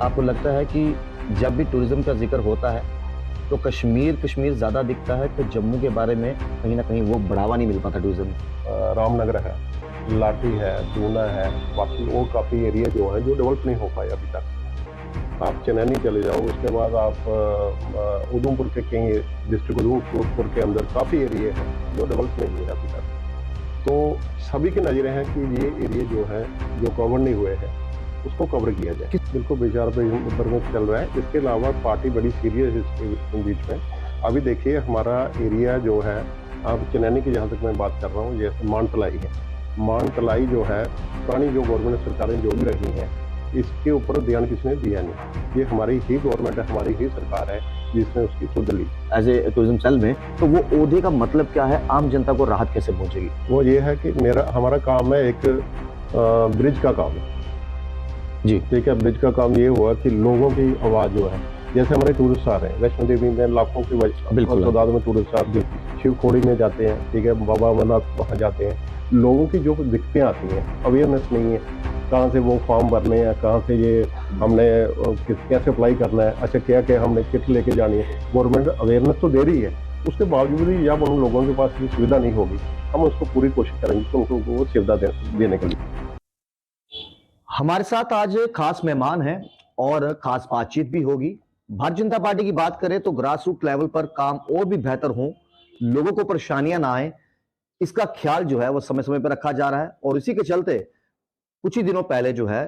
आपको लगता है कि जब भी टूरिज्म का जिक्र होता है तो कश्मीर कश्मीर ज़्यादा दिखता है, तो जम्मू के बारे में कहीं ना कहीं वो बढ़ावा नहीं मिल पाता टूरिज्म में? रामनगर है, लाठी है, दूना है, बाकी और काफ़ी एरिया जो है जो डेवलप नहीं हो पाए अभी तक। आप चनैनी चले जाओ, उसके बाद आप उधमपुर के कई डिस्ट्रिक्ट उधमपुर के अंदर काफ़ी एरिया है जो डेवलप नहीं हुए अभी तक। तो सभी की नज़रें हैं कि ये एरिया जो है जो कवर नहीं हुए हैं उसको कवर किया जाए। बिल्कुल विचार पर में चल रहा है। इसके अलावा पार्टी बड़ी सीरियस है इसके बीच में। अभी देखिए हमारा एरिया जो है, अब चनैनी की जहाँ तक मैं बात कर रहा हूँ, जैसे मानतलाई है। मानतलाई जो है, पुरानी जो गवर्नमेंट सरकारें जो भी रही हैं, इसके ऊपर ध्यान किसने दिया नहीं। ये हमारी ही गवर्नमेंट है, हमारी ही सरकार है जिसने उसकी सुध ली। एज ए टूरिज्म सेल में, तो वो ओहदे का मतलब क्या है? आम जनता को राहत कैसे पहुंचेगी? वो ये है कि हमारा काम है एक ब्रिज का काम है। जी ठीक है, ब्रिज का काम ये हुआ कि लोगों की आवाज़ जो है, जैसे हमारे टूरिस्ट आ रहे हैं, वैष्णो देवी में लाखों की बिल्कुल। तादाद में टूरिस्ट आते हैं, शिवखोड़ी में जाते हैं, ठीक है, बाबा अमरनाथ वहाँ जाते हैं। लोगों की जो दिक्कतें आती हैं, अवेयरनेस नहीं है, कहाँ से वो फॉर्म भरने हैं, कहाँ से ये हमने कैसे अप्लाई करना है, अच्छा क्या क्या हमने किट लेके जानी है। गवर्नमेंट अवेयरनेस तो दे रही है, उसके बावजूद भी जब उन लोगों के पास ये सुविधा नहीं होगी, हम उसको पूरी कोशिश करेंगे कि उनको वो सुविधा देने के लिए। हमारे साथ आज खास मेहमान हैं और खास बातचीत भी होगी। भारतीय जनता पार्टी की बात करें तो ग्रास रूट लेवल पर काम और भी बेहतर हो, लोगों को परेशानियां ना आए, इसका ख्याल जो है वो समय समय पर रखा जा रहा है। और इसी के चलते कुछ ही दिनों पहले जो है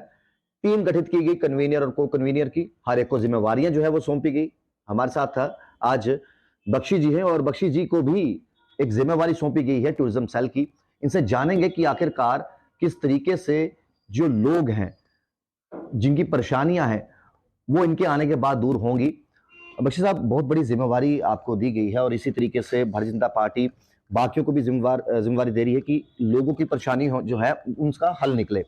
टीम गठित की गई, कन्वीनर और को कन्वीनर की, हर एक को जिम्मेवारियां जो है वो सौंपी गई। हमारे साथ था आज बख्शी जी हैं और बख्शी जी को भी एक जिम्मेवारी सौंपी गई है टूरिज्म सेल की। इनसे जानेंगे कि आखिरकार किस तरीके से जो लोग हैं जिनकी परेशानियां हैं वो इनके आने के बाद दूर होंगी। बख्शी साहब, बहुत बड़ी जिम्मेवारी आपको दी गई है और इसी तरीके से भारतीय जनता पार्टी बाकियों को भी जिम्मेवारी दे रही है कि लोगों की परेशानी जो है उसका हल निकले।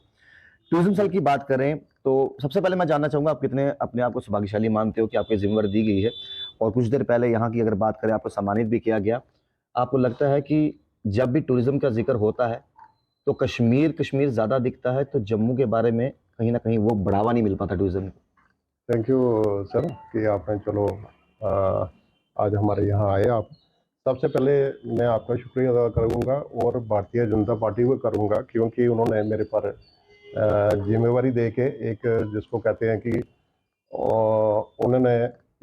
टूरिज्म सेल की बात करें तो सबसे पहले मैं जानना चाहूंगा आप कितने अपने आप को सौभाग्यशाली मानते हो कि आपको जिम्मेवारी दी गई है। और कुछ देर पहले यहाँ की अगर बात करें, आपको सम्मानित भी किया गया। आपको लगता है कि जब भी टूरिज्म का जिक्र होता है तो कश्मीर कश्मीर ज्यादा दिखता है, तो जम्मू के बारे में कहीं ना कहीं वो बढ़ावा नहीं मिल पाता टूरिज्म को? थैंक यू सर कि आपने चलो आज हमारे यहाँ आए आप। सबसे पहले मैं आपका शुक्रिया अदा करूँगा और भारतीय जनता पार्टी को करूँगा, क्योंकि उन्होंने मेरे पर जिम्मेवारी दे के एक जिसको कहते हैं कि उन्होंने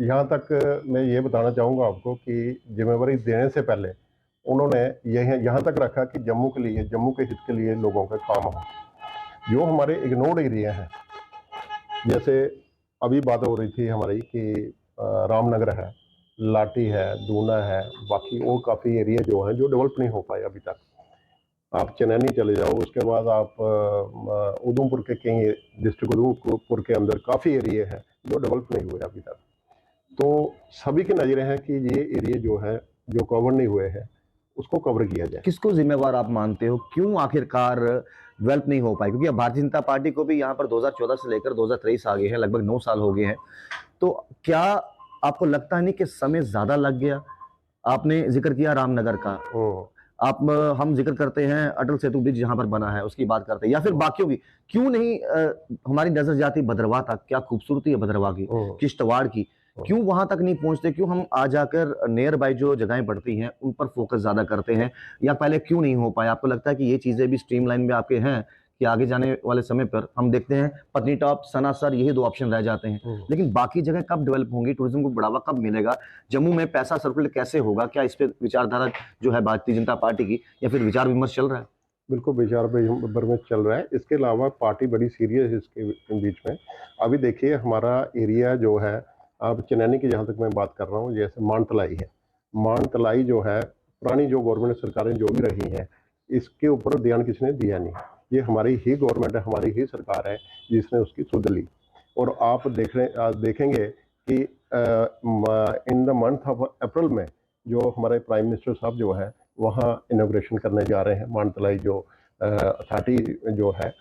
यहाँ तक मैं ये बताना चाहूँगा आपको कि जिम्मेवारी देने से पहले उन्होंने यहाँ तक रखा कि जम्मू के लिए, जम्मू के हित के लिए लोगों का काम हो। जो हमारे इग्नोर्ड एरिया हैं, जैसे अभी बात हो रही थी हमारी कि रामनगर है, लाठी है, दूना है, बाकी और काफ़ी एरिया जो हैं जो डेवलप नहीं हो पाए अभी तक। आप चनैनी चले जाओ, उसके बाद आप उधमपुर के कई डिस्ट्रिक्ट उधमपुर के अंदर काफ़ी एरिया है जो डेवलप नहीं हुए अभी तक। तो सभी की नज़रें हैं कि ये एरिया जो है जो कवर नहीं हुए हैं उसको कवर किया जाए। किसको जिम्मेवार आप मानते हो, क्यों आखिरकार डेवलप नहीं हो पाई? क्योंकि अब भारतीय जनता पार्टी को भी यहाँ पर 2014 से लेकर 2023 आ गए हैं, लगभग 9 साल हो गए हैं। तो क्या आपको लगता नहीं कि समय ज्यादा लग गया? आपने जिक्र किया रामनगर का, आप हम जिक्र करते हैं अटल सेतु ब्रिज जहां पर बना है उसकी बात करते हैं, या फिर बाकियों की। क्यों नहीं हमारी नजर जाती भद्रवाह तक? क्या खूबसूरती है भद्रवाह की, किश्तवाड़ की, क्यों वहां तक नहीं पहुंचते? क्यों हम आ जाकर नियर बाय जो जगहें पड़ती हैं उन पर फोकस ज्यादा करते हैं, या पहले क्यों नहीं हो पाया? आपको लगता है कि ये चीजें भी स्ट्रीमलाइन में आपके हैं कि आगे जाने वाले समय पर हम देखते हैं पत्नी टॉप, सनासर, यही 2 ऑप्शन रह जाते हैं, लेकिन बाकी जगह कब डेवलप होंगी? टूरिज्म को बढ़ावा कब मिलेगा? जम्मू में पैसा सर्कुलेट कैसे होगा? क्या इस पे विचारधारा जो है भारतीय जनता पार्टी की, या फिर विचार विमर्श चल रहा है? बिल्कुल विचार विमर्श चल रहा है। इसके अलावा पार्टी बड़ी सीरियस है इसके बीच में। अभी देखिए हमारा एरिया जो है, अब चनैनी की जहाँ तक मैं बात कर रहा हूँ, जैसे मानतलाई है। मानतलाई जो है, पुरानी जो गवर्नमेंट सरकारें जो भी रही हैं, इसके ऊपर ध्यान किसने दिया नहीं। ये हमारी ही गवर्नमेंट है, हमारी ही सरकार है जिसने उसकी सुध ली। और आप देखेंगे कि in the month of April में जो हमारे प्राइम मिनिस्टर साहब जो है वहाँ इनॉग्रेशन करने जा रहे हैं। मानतलाई जो अथॉरिटी जो है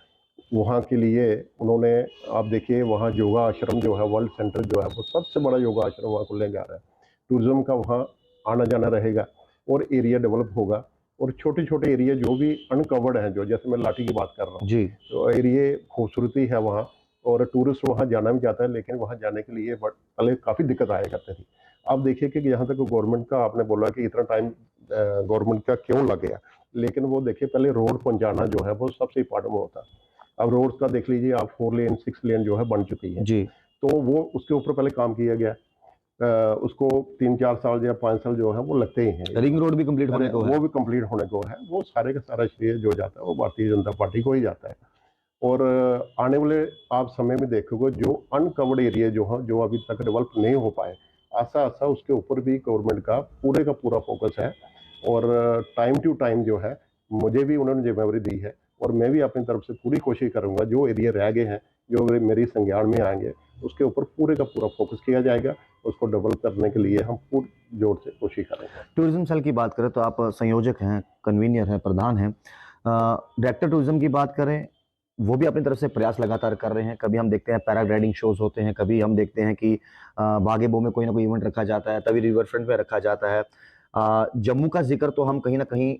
वहाँ के लिए उन्होंने, आप देखिए वहाँ योगा आश्रम जो है, वर्ल्ड सेंटर जो है, वो सबसे बड़ा योगा आश्रम वहाँ खुलने जा रहा है। टूरिज्म का वहाँ आना जाना रहेगा और एरिया डेवलप होगा। और छोटे छोटे एरिया जो भी अनकवर्ड हैं, जो जैसे मैं लाठी की बात कर रहा हूँ, जी तो एरिया खूबसूरती है वहाँ। और टूरिस्ट वहाँ जाना भी चाहता है, लेकिन वहाँ जाने के लिए पहले काफ़ी दिक्कत आया करती थी। अब देखिए कि यहाँ तक गवर्नमेंट का आपने बोला कि इतना टाइम गवर्नमेंट का क्यों लग गया, लेकिन वो देखिए पहले रोड पहुँचाना जो है वो सबसे इम्पोर्टेंट होता है। अब रोड का देख लीजिए आप 4 लेन 6 लेन जो है बन चुकी है, जी। तो वो उसके ऊपर पहले काम किया गया। उसको 3-4 साल या 5 साल जो है वो लगते ही हैं। रिंग रोड भी कंप्लीट होने को है। वो भी कंप्लीट होने को है, वो सारे का सारा श्रेय जो जाता है वो भारतीय जनता पार्टी को ही जाता है। और आने वाले आप समय में देखोगे जो अनकवर्ड एरिया जो है, जो अभी तक डेवलप नहीं हो पाए, आसा उसके ऊपर भी गवर्नमेंट का पूरा फोकस है। और टाइम टू टाइम जो है मुझे भी उन्होंने जिम्मेवारी दी है, और मैं भी अपनी तरफ से पूरी कोशिश करूंगा जो एरिया रह गए हैं, जो मेरी संज्ञान में आएंगे, उसके ऊपर पूरे का पूरा फोकस किया जाएगा। उसको डेवलप करने के लिए हम पूरे जोर से कोशिश करेंगे। टूरिज्म सेल की बात करें तो आप संयोजक हैं, कन्वीनियर हैं, प्रधान हैं। डायरेक्टर टूरिज्म की बात करें, वो भी अपनी तरफ से प्रयास लगातार कर रहे हैं। कभी हम देखते हैं पैराग्लाइडिंग शोज होते हैं, कभी हम देखते हैं कि बागे-बो में कोई ना कोई इवेंट रखा जाता है, तभी रिवर फ्रंट में रखा जाता है। जम्मू का जिक्र तो हम कहीं ना कहीं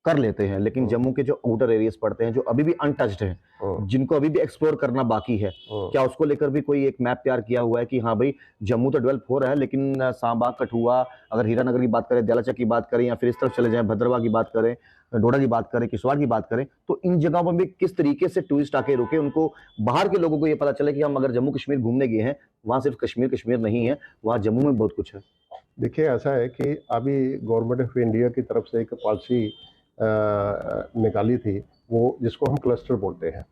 कर लेते हैं, लेकिन जम्मू के जो आउटर एरियाज पड़ते हैं, जो अभी भी अनटच्ड हैं, जिनको अभी भी एक्सप्लोर करना बाकी है, क्या उसको लेकर भी कोई एक मैप तैयार किया हुआ है कि हाँ भाई जम्मू तो डेवलप हो रहा है, लेकिन सांबा, कठुआ, अगर हीरानगर की बात करें, दयालाचक की बात करें, या फिर इस तरफ चले जाएं, भद्रवाह की बात करें, डोडा की बात करें, किश्तवाड़ की बात करें, तो इन जगहों पर भी किस तरीके से टूरिस्ट आके रुके, उनको बाहर के लोगों को ये पता चले कि हम अगर जम्मू कश्मीर घूमने गए हैं, वहां सिर्फ कश्मीर कश्मीर नहीं है, वहां जम्मू में बहुत कुछ है। देखिए ऐसा है कि अभी गवर्नमेंट ऑफ इंडिया की तरफ से एक पॉलिसी निकाली थी, वो जिसको हम क्लस्टर बोलते हैं।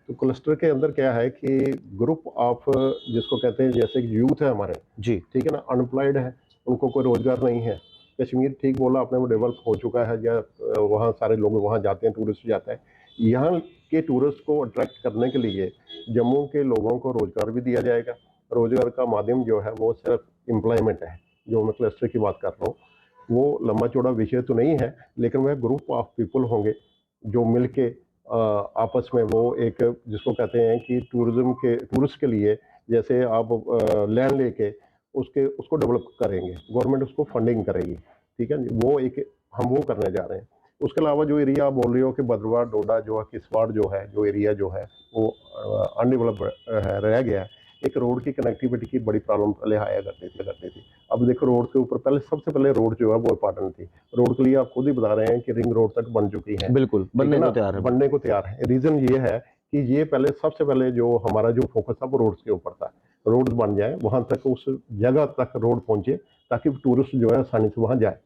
तो क्लस्टर के अंदर क्या है कि ग्रुप ऑफ जिसको कहते हैं, जैसे यूथ है हमारे, जी। ठीक है ना, अनएम्प्लॉयड है, उनको कोई रोजगार नहीं है। कश्मीर ठीक बोला आपने, वो डेवलप हो चुका है, या वहाँ सारे लोग वहाँ जाते हैं, टूरिस्ट जाते हैं। यहाँ के टूरिस्ट को अट्रैक्ट करने के लिए जम्मू के लोगों को रोजगार भी दिया जाएगा। रोजगार का माध्यम जो है वो सिर्फ एम्प्लॉयमेंट है, जो मैं क्लस्टर की बात कर रहा हूँ। वो लंबा चौड़ा विषय तो नहीं है, लेकिन वह ग्रुप ऑफ पीपल होंगे जो मिलके आपस में वो एक जिसको कहते हैं कि टूरिस्ट के लिए, जैसे आप लैंड लेके उसको डेवलप करेंगे, गवर्नमेंट उसको फंडिंग करेगी, ठीक है। वो एक हम वो करने जा रहे हैं। उसके अलावा जो एरिया आप बोल रहे हो कि भद्रवाह, डोडा जो है, किश्तवाड़ जो है, जो एरिया जो है वो अनडेवलप्ड रह गया है। एक रोड की कनेक्टिविटी की बड़ी प्रॉब्लम पहले आया करती थी। अब देखो रोड के ऊपर पहले सबसे पहले रोड जो है वो इंपॉर्टेंट थी। रोड के लिए आप खुद ही बता रहे हैं कि रिंग रोड तक बन चुकी है, बिल्कुल बनने को तैयार है। बनने को तैयार है। रीजन ये है कि ये पहले सबसे पहले जो हमारा जो फोकस था वो रोड्स के ऊपर था। रोड बन जाए, वहां तक उस जगह तक रोड पहुंचे, ताकि टूरिस्ट जो है आसानी से वहां जाए।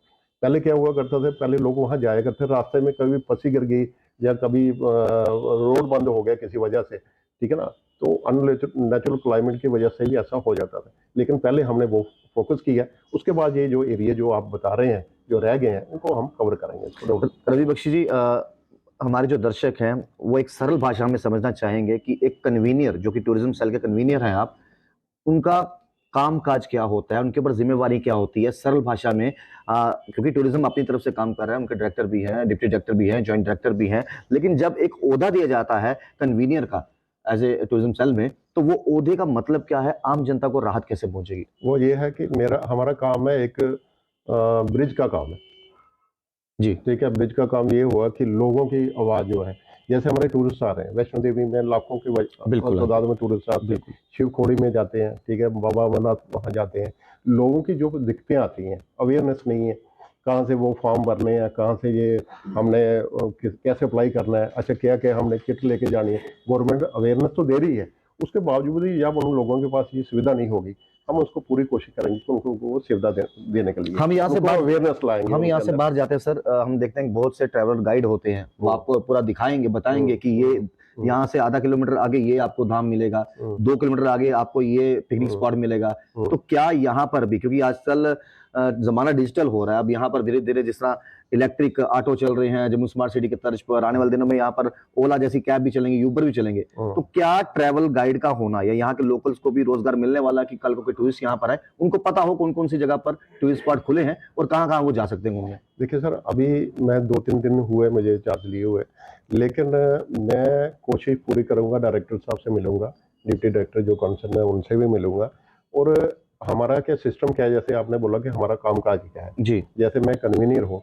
पहले क्या हुआ करता था, पहले लोग वहां जाया करते, रास्ते में कभी फंसी गिर गई या कभी रोड बंद हो गया किसी वजह से, ठीक है ना, तो अननेचुरल क्लाइमेट की वजह से भी ऐसा हो जाता था। लेकिन पहले हमने वो फोकस किया। उसके बाद ये जो एरिया जो आप बता रहे हैं जो रह गए हैं, उनको हम कवर करेंगे। रवि बख्शी जी, हमारे जो दर्शक हैं वो एक सरल भाषा में समझना चाहेंगे कि एक कन्वीनियर, जो कि टूरिज्म सेल के कन्वीनियर हैं आप, उनका काम काज क्या होता है, उनके ऊपर जिम्मेवारी क्या होती है, सरल भाषा में। क्योंकि टूरिज्म अपनी तरफ से काम कर रहा है, उनके डायरेक्टर भी हैं, डिप्टी डायरेक्टर भी हैं, जॉइंट डायरेक्टर भी हैं, लेकिन जब एक ओहदा दिया जाता है कन्वीनियर का एज ए टूरिज्म सेल में, तो वो ओहदे का मतलब क्या है, आम जनता को राहत कैसे पहुंचेगी? वो ये है कि हमारा काम है एक ब्रिज का काम है जी। ठीक है। ब्रिज का काम ये हुआ कि लोगों की आवाज़ जो है, जैसे हमारे टूरिस्ट आ रहे हैं, वैष्णो देवी में लाखों की तादाद में टूरिस्ट आते हैं, शिवखोड़ी में जाते हैं, ठीक है, बाबा अमरनाथ वहाँ जाते हैं। लोगों की जो दिक्कतें आती हैं, अवेयरनेस नहीं है, कहाँ से वो फॉर्म भरने हैं, कहाँ से ये हमने कैसे अप्लाई करना है, अच्छा क्या क्या हमने किट लेके जानी है। गवर्नमेंट अवेयरनेस तो दे रही है, उसके बावजूद भी जब उन लोगों के पास ये सुविधा नहीं होगी, हम उसको पूरी कोशिश करेंगे कि उनको वो सुविधा देने के लिए हम यहाँ से बाहर अवेयरनेस लाएंगे। हम यहाँ से बाहर जाते हैं सर, हम देखते हैं बहुत से ट्रैवलर गाइड होते हैं, वो आपको पूरा दिखाएंगे, बताएंगे कि ये यहाँ से आधा किलोमीटर आगे ये आपको धाम मिलेगा, 2 किलोमीटर आगे आपको ये पिकनिक स्पॉट मिलेगा। तो क्या यहाँ पर भी, क्योंकि आजकल जमाना डिजिटल हो रहा है, अब यहाँ पर धीरे धीरे जिस तरह इलेक्ट्रिक ऑटो चल रहे हैं जम्मू स्मार्ट सिटी के तर्ज पर, आने वाले दिनों में यहाँ पर ओला जैसी कैब भी चलेंगे, यूबर भी चलेंगे, तो क्या ट्रैवल गाइड का होना या यहाँ के लोकल्स को भी रोजगार मिलने वाला कि कल को कोई टूरिस्ट यहाँ पर आए, उनको पता हो कौन कौन सी जगह पर टूरिस्ट स्पॉट खुले हैं और कहाँ कहाँ वो जा सकते हैं घूमने? देखिए सर, अभी मैं 2-3 दिन हुए मुझे चार्ज लिए हुए, लेकिन मैं कोशिश पूरी करूंगा, डायरेक्टर साहब से मिलूंगा, डिप्टी डायरेक्टर जो कंसर्न है उनसे भी मिलूंगा। और हमारा क्या सिस्टम क्या है, जैसे आपने बोला कि हमारा कामकाज क्या है जी, जैसे मैं कन्वीनियर हूँ,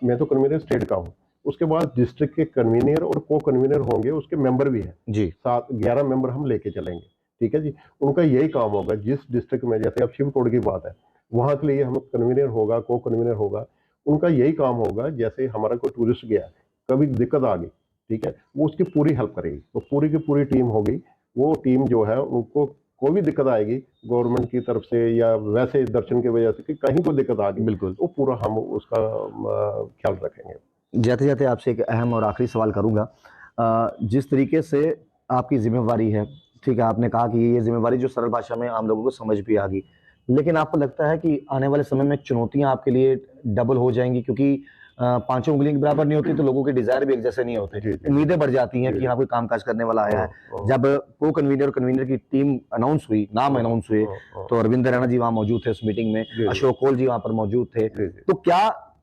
मैं तो कन्वीनियर स्टेट का हूँ, उसके बाद डिस्ट्रिक्ट के कन्वीनर और को कन्वीनर होंगे, उसके मेंबर भी हैं जी 11 मेंबर हम लेके चलेंगे। ठीक है जी। उनका यही काम होगा, जिस डिस्ट्रिक्ट में, जैसे अब शिवकोट की बात है, वहाँ के लिए हम कन्वीनर होगा, को कन्वीनर होगा, उनका यही काम होगा। जैसे हमारा कोई टूरिस्ट गया, कभी दिक्कत आ गई, ठीक है, वो उसकी पूरी हेल्प करेगी। तो पूरी की पूरी टीम होगी। वो टीम जो है, उनको कोई भी दिक्कत आएगी गवर्नमेंट की तरफ से या वैसे दर्शन की वजह से कि कहीं कोई दिक्कत आ गई, बिल्कुल। तो पूरा हम उसका ख्याल रखेंगे। जाते जाते आपसे एक अहम और आखिरी सवाल करूंगा। जिस तरीके से आपकी जिम्मेवारी है, ठीक है, आपने कहा कि ये जिम्मेवारी जो सरल भाषा में आम लोगों को समझ भी आ गई, लेकिन आपको लगता है कि आने वाले समय में चुनौतियां आपके लिए डबल हो जाएंगी? क्योंकि पांचों उंगलियों के बराबर नहीं होती, तो लोगों के डिजायर भी एक जैसे नहीं होते, जी, जी। उम्मीदें बढ़ जाती हैं जी। कि यहाँ कोई कामकाज करने वाला आया है। हाँ, जब को कन्वीनर और कन्वीनर की टीम अनाउंस हुई, नाम अनाउंस हुए, हाँ, तो अरविंद रैना जी वहां मौजूद थे उस मीटिंग में, जी। अशोक कौल जी वहां पर मौजूद थे। जी, जी। तो क्या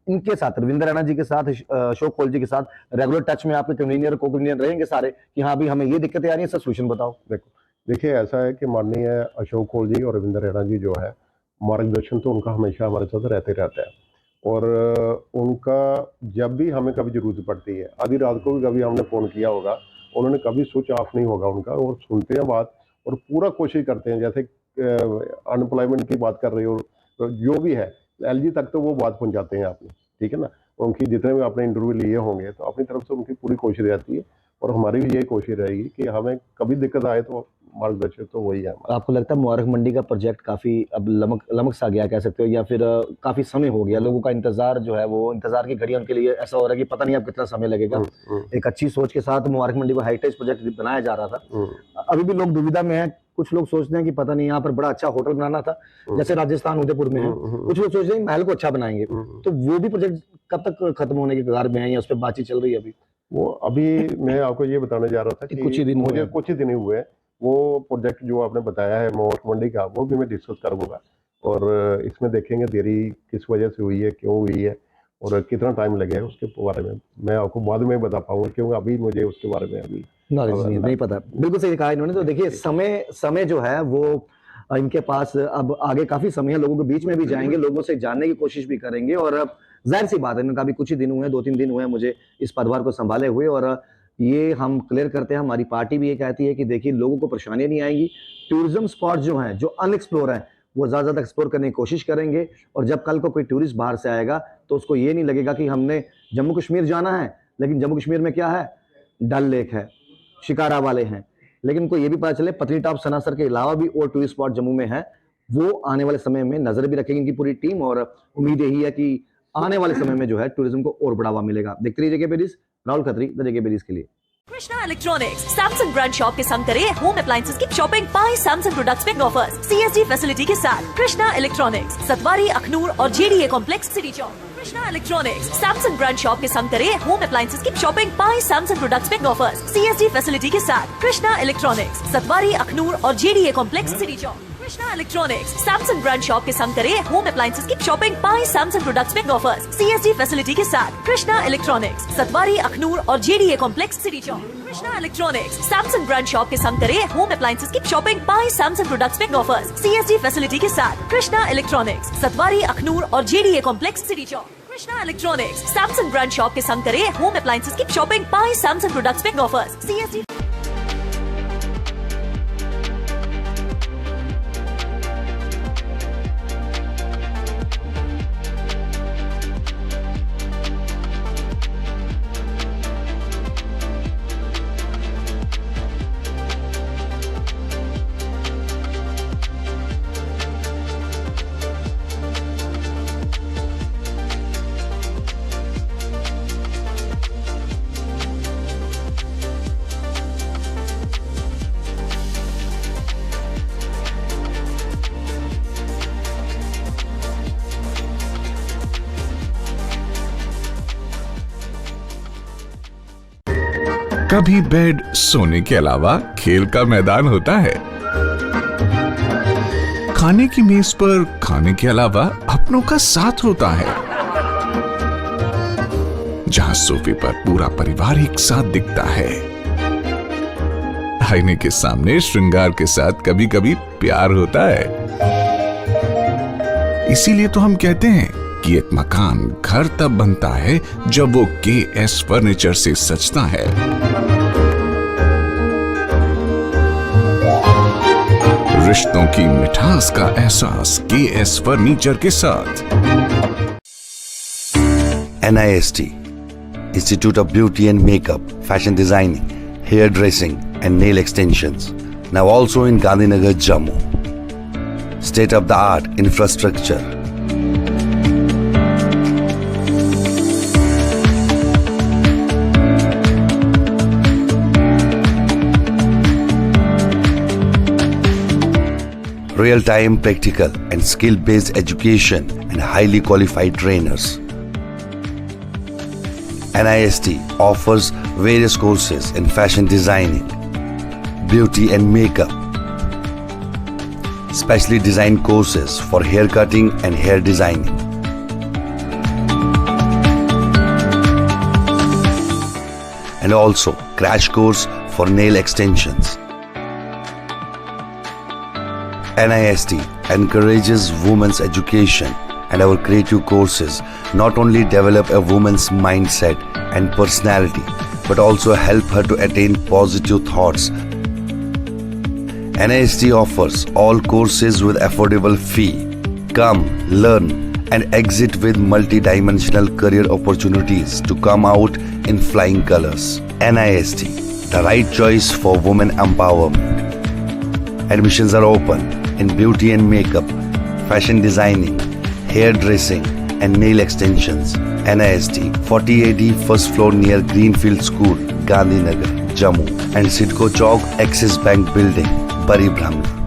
इनके साथ, रविंद्र रैना जी के साथ, अशोक कौल जी के साथ रेगुलर टच में आपके कन्वीनर को कन्वीनर रहेंगे सारे कि हाँ भी हमें ये दिक्कतें आ रही है, सर सोल्यूशन बताओ? देखिए, ऐसा है कि माननीय अशोक कौल जी और रविंद्र रैना जी जो है, मार्गदर्शन तो उनका हमेशा हमारे साथ रहते रहता है। और उनका जब भी हमें कभी जरूरत पड़ती है, आधी रात को भी कभी हमने फ़ोन किया होगा, उन्होंने कभी स्विच ऑफ नहीं होगा उनका, और सुनते हैं बात और पूरा कोशिश करते हैं। जैसे अनएम्प्लॉयमेंट की बात कर रहे हो, तो जो भी है, एलजी तक तो वो बात पहुंचाते हैं आपने, ठीक है ना। उनकी जितने भी आपने इंटरव्यू लिए होंगे, तो अपनी तरफ से उनकी पूरी कोशिश रहती है, और हमारी भी यही कोशिश रहेगी कि हमें कभी दिक्कत आए तो मार्गदर्शक तो वही है हमारा। आपको लगता है मुबारक मंडी का प्रोजेक्ट काफी अब लमक सा गया कह सकते हो, या फिर काफी समय हो गया, लोगों का इंतजार जो है, वो इंतजार की घड़ी उनके लिए ऐसा हो रहा है कि पता नहीं अब कितना समय लगेगा? एक अच्छी सोच के साथ मुबारक मंडी को हेरिटेज प्रोजेक्ट बनाया जा रहा था, अभी भी लोग दुविधा में है। कुछ लोग सोचते हैं कि पता नहीं यहाँ पर बड़ा अच्छा होटल बनाना था, जैसे राजस्थान उदयपुर में है, कुछ लोग सोच रहे हैं महल को अच्छा बनाएंगे, तो वो भी प्रोजेक्ट कब तक खत्म होने के कगार में है, या उस पर बातचीत चल रही है अभी? वो अभी मैं आपको ये बताने जा रहा था कि कुछ ही दिन मुझे हुए। कुछ ही दिन ही हुए। वो प्रोजेक्ट जो आपने बताया है मुबारक मंडी का, वो भी मैं डिस्कस करूंगा, और इसमें देखेंगे देरी किस वजह से हुई है, क्यों हुई है, और कितना टाइम लगेगा, उसके बारे में मैं आपको बाद में बता पाऊंगा, क्योंकि अभी मुझे उसके बारे में अभी नॉलेज नहीं पता। बिल्कुल सही कहा इन्होंने। तो देखिए, समय जो है वो इनके पास अब आगे काफी समय है, लोगों के बीच में भी जाएंगे, लोगों से जानने की कोशिश भी करेंगे, और अब जाहिर सी बात है, इनका भी कुछ ही दिन हुए हैं, 2-3 दिन हुए हैं मुझे इस पदभार को संभाले हुए, और ये हम क्लियर करते हैं, हमारी पार्टी भी ये कहती है कि देखिए, लोगों को परेशानियां नहीं आएंगी, टूरिज्म स्पॉट जो हैं, जो अनएक्सप्लोर हैं, वो ज्यादा एक्सप्लोर करने की कोशिश करेंगे, और जब कल को कोई टूरिस्ट बाहर से आएगा, तो उसको ये नहीं लगेगा कि हमने जम्मू कश्मीर जाना है, लेकिन जम्मू कश्मीर में क्या है, डल लेक है, शिकारा वाले हैं, लेकिन उनको ये भी पता चले पत्नीटॉप सनासर के अलावा भी और टूरिस्ट स्पॉट जम्मू में है। वो आने वाले समय में नजर भी रखेगी इनकी पूरी टीम, और उम्मीद यही है कि आने वाले समय में जो है टूरिज्म को और बढ़ावा मिलेगा। देखते रहिए जेके बेरीज। राहुल खत्री, द जेके बेरीज के लिए। Krishna electronics Samsung brand shop के संग करे होम अप्लायंसेस की shopping, buy Samsung products big offers, CSD facility के साथ। कृष्णा इलेक्ट्रॉनिक्स, सतवारी, अखनूर और JDA complex, city Chowk. Krishna electronics Samsung brand shop के संग करे होम अप्लायंसेस की shopping, buy Samsung products big offers, CSD facility के साथ। कृष्णा इलेक्ट्रॉनिक्स, सतवारी, अखनूर और JDA complex, city Chowk. Krishna electronics Samsung brand shop के संग करे होम अप्लायंसेस की shopping, buy Samsung products big offers, CSD facility के साथ। कृष्णा इलेक्ट्रॉनिक्स, सतवारी, अखनूर और JDA complex, city Chowk. Krishna electronics Samsung brand shop के संग करे होम अप्लायंसेस की shopping, buy Samsung products big offers, CSD facility के साथ। कृष्णा इलेक्ट्रॉनिक्स, सतवारी, अखनूर और JDA complex, city Chowk. Krishna electronics Samsung brand shop के संग करे होम अप्लायंसेस की shopping, buy Samsung products big offers, CSD. कभी बेड सोने के अलावा खेल का मैदान होता है, खाने की मेज पर खाने के अलावा अपनों का साथ होता है, जहां सोफे पर पूरा परिवार एक साथ दिखता है, आईने के सामने श्रृंगार के साथ कभी कभी प्यार होता है। इसीलिए तो हम कहते हैं कि एक मकान घर तब बनता है जब वो KS फर्नीचर से सजता है। रिश्तों की मिठास का एहसास KS फर्नीचर के साथ। NIST, Institute of Beauty and Makeup, Fashion Designing, Hair Dressing and Nail Extensions. Now also in Gandhinagar, Jammu. State-of-the-art infrastructure. Real-time practical and skill-based education and highly qualified trainers. NIST offers various courses in fashion designing, beauty and makeup, specially designed courses for hair cutting and hair designing. And also crash course for nail extensions. NIST encourages women's education, and our creative courses not only develop a woman's mindset and personality, but also help her to attain positive thoughts. NIST offers all courses with affordable fee. Come, learn, and exit with multi-dimensional career opportunities to come out in flying colors. NIST, the right choice for women empowerment. Admissions are open in beauty and makeup, fashion designing, hair dressing and nail extensions. NIST, 40AD first floor near Greenfield School, Gandhinagar, Jammu, and Sidco Chowk, Axis Bank Building, Bari Brahmana.